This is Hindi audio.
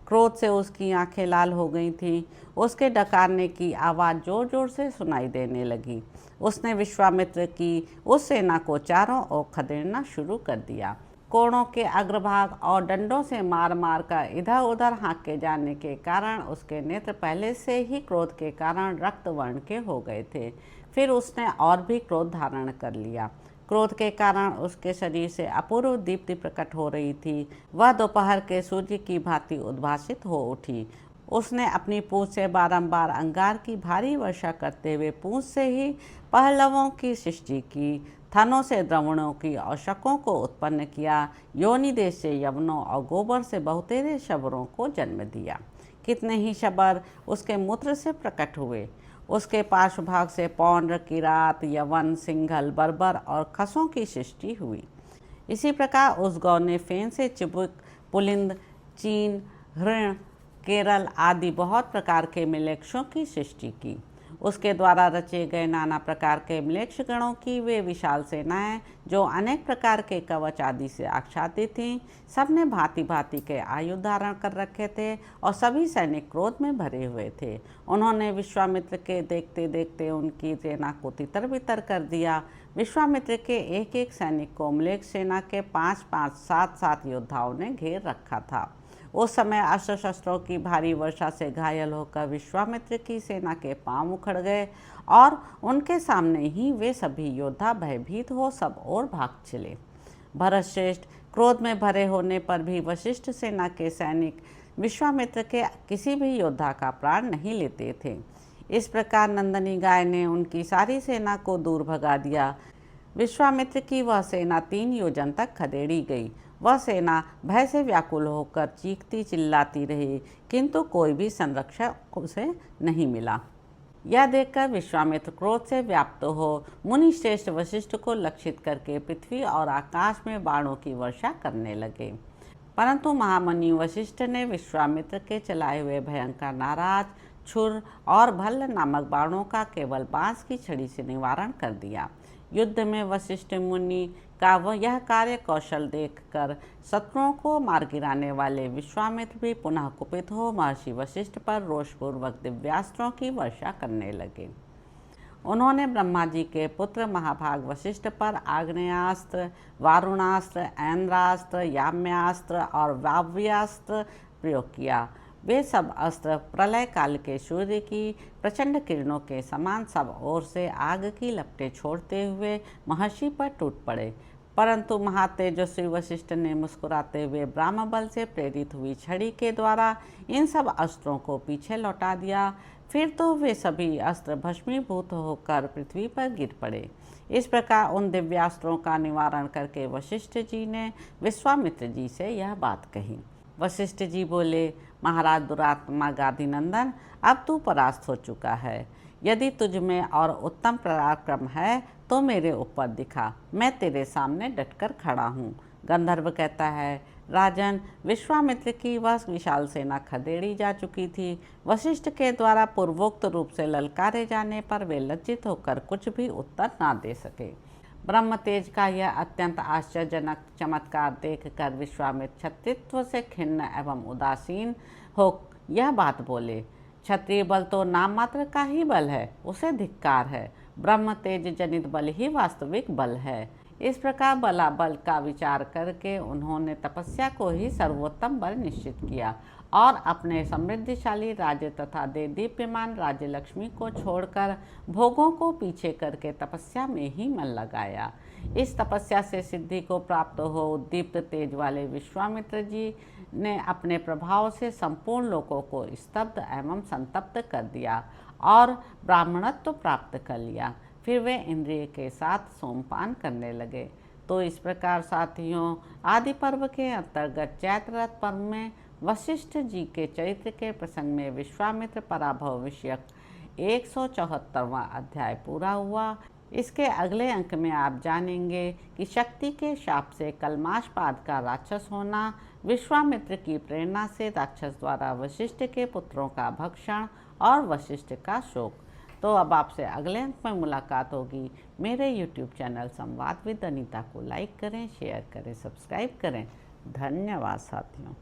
क्रोध से उसकी आंखें लाल हो गई थीं। उसके डकारने की आवाज़ ज़ोर ज़ोर से सुनाई देने लगी। उसने विश्वामित्र की उस सेना को चारों ओर खदेड़ना शुरू कर दिया। कोणों के अग्रभाग और डंडों से मार मार कर इधर उधर हाँके जाने के कारण उसके नेत्र पहले से ही क्रोध के कारण रक्त वर्ण के हो गए थे। फिर उसने और भी क्रोध धारण कर लिया। क्रोध के कारण उसके शरीर से अपूर्व दीप्ति प्रकट हो रही थी। वह दोपहर के सूर्य की भांति उद्भासित हो उठी। उसने अपनी पूंछ से बारंबार अंगार की भारी वर्षा करते हुए पूंछ से ही पहलवों की सृष्टि की, थनों से द्रवणों की और शकों को उत्पन्न किया, योनि देश से यवनों और गोबर से बहुतेरे शबरों को जन्म दिया। कितने ही शबर उसके मूत्र से प्रकट हुए। उसके पार्श्वभाग से पौंड्र, किरात, यवन, सिंघल, बर्बर और खसों की सृष्टि हुई। इसी प्रकार उस गौ ने फेन से चिबुक, पुलिंद, चीन, हृण, केरल आदि बहुत प्रकार के मिलेक्षों की सृष्टि की। उसके द्वारा रचे गए नाना प्रकार के मिलेक्ष गणों की वे विशाल सेनाएं, जो अनेक प्रकार के कवच आदि से आच्छादित थीं, सबने भांति भांति के आयुध धारण कर रखे थे और सभी सैनिक क्रोध में भरे हुए थे। उन्होंने विश्वामित्र के देखते देखते उनकी सेना को तितर बितर कर दिया। विश्वामित्र के एक एक सैनिक को मिलेक्ष सेना के 5-5, 7-7 योद्धाओं ने घेर रखा था। उस समय अस्त्र शस्त्रों की भारी वर्षा से घायल होकर विश्वामित्र की सेना के पांव उखड़ गए और उनके सामने ही वे सभी योद्धा भयभीत हो सब ओर भाग चले। भरतश्रेष्ठ क्रोध में भरे होने पर भी वशिष्ठ सेना के सैनिक विश्वामित्र के किसी भी योद्धा का प्राण नहीं लेते थे। इस प्रकार नंदनी गाय ने उनकी सारी सेना को दूर भगा दिया। विश्वामित्र की वह सेना 3 योजन तक खदेड़ी गई। वह सेना भय से व्याकुल होकर चीखती चिल्लाती रही, किंतु कोई भी संरक्षक उसे नहीं मिला। यह देखकर विश्वामित्र क्रोध से व्याप्त हो मुनि श्रेष्ठ वशिष्ठ को लक्षित करके पृथ्वी और आकाश में बाणों की वर्षा करने लगे। परंतु महामुनि वशिष्ठ ने विश्वामित्र के चलाए हुए भयंकर नाराज, छुर और भल्ल नामक बाणों का केवल बांस की छड़ी से निवारण कर दिया। युद्ध में वशिष्ठ मुनि का वह यह कार्य कौशल देखकर शत्रुओं को मार गिराने वाले विश्वामित्र भी पुनः कुपित हो महर्षि वशिष्ठ पर रोषपूर्वक दिव्यास्त्रों की वर्षा करने लगे। उन्होंने ब्रह्मा जी के पुत्र महाभाग वशिष्ठ पर आग्नेयास्त्र, वारुणास्त्र, ऐन्द्रास्त्र, याम्यास्त्र और वाव्यास्त्र प्रयोग किया। वे सब अस्त्र प्रलय काल के सूर्य की प्रचंड किरणों के समान सब ओर से आग की लपटें छोड़ते हुए महर्षि पर टूट पड़े। परंतु महातेजस्वी वशिष्ठ ने मुस्कुराते हुए ब्रह्म बल से प्रेरित हुई छड़ी के द्वारा इन सब अस्त्रों को पीछे लौटा दिया। फिर तो वे सभी अस्त्र भस्मीभूत होकर पृथ्वी पर गिर पड़े। इस प्रकार उन दिव्यास्त्रों का निवारण करके वशिष्ठ जी ने विश्वामित्र जी से यह बात कही। वशिष्ठ जी बोले, महाराज दुरात्मा गाधिनंदन, अब तू परास्त हो चुका है। यदि तुझ में और उत्तम पराक्रम है तो मेरे ऊपर दिखा, मैं तेरे सामने डटकर खड़ा हूँ। गंधर्व कहता है, राजन, विश्वामित्र की वह विशाल सेना खदेड़ी जा चुकी थी। वशिष्ठ के द्वारा पूर्वोक्त रूप से ललकारे जाने पर वे लज्जित होकर कुछ भी उत्तर ना दे सके। ब्रह्म तेज का यह अत्यंत आश्चर्यजनक चमत्कार देखकर विश्वामित्र क्षत्रित्व से खिन्न एवं उदासीन हो यह बात बोले, क्षत्रिय बल तो नाम मात्र का ही बल है, उसे धिक्कार है। ब्रह्म तेज जनित बल ही वास्तविक बल है। इस प्रकार बलाबल का विचार करके उन्होंने तपस्या को ही सर्वोत्तम बल निश्चित किया और अपने समृद्धिशाली राज्य तथा दीप्यमान राज्य लक्ष्मी को छोड़कर भोगों को पीछे करके तपस्या में ही मन लगाया। इस तपस्या से सिद्धि को प्राप्त हो उद्दीप्त तेज वाले विश्वामित्र जी ने अपने प्रभाव से संपूर्ण लोकों को स्तब्ध एवं संतप्त कर दिया और ब्राह्मणत्व प्राप्त कर लिया। फिर वे इंद्रिय के साथ सोमपान करने लगे। तो इस प्रकार साथियों, आदि पर्व के अंतर्गत चैत्ररथ पर्व में वशिष्ठ जी के चरित्र के प्रसंग में विश्वामित्र पराभव विषयक 174वां अध्याय पूरा हुआ। इसके अगले अंक में आप जानेंगे कि शक्ति के शाप से कल्माशपाद का राक्षस होना, विश्वामित्र की प्रेरणा से राक्षस द्वारा वशिष्ठ के पुत्रों का भक्षण और वशिष्ठ का शोक। तो अब आपसे अगले अंक में मुलाकात होगी। मेरे YouTube चैनल संवाद विद अनीता को लाइक करें, शेयर करें, सब्सक्राइब करें। धन्यवाद साथियों।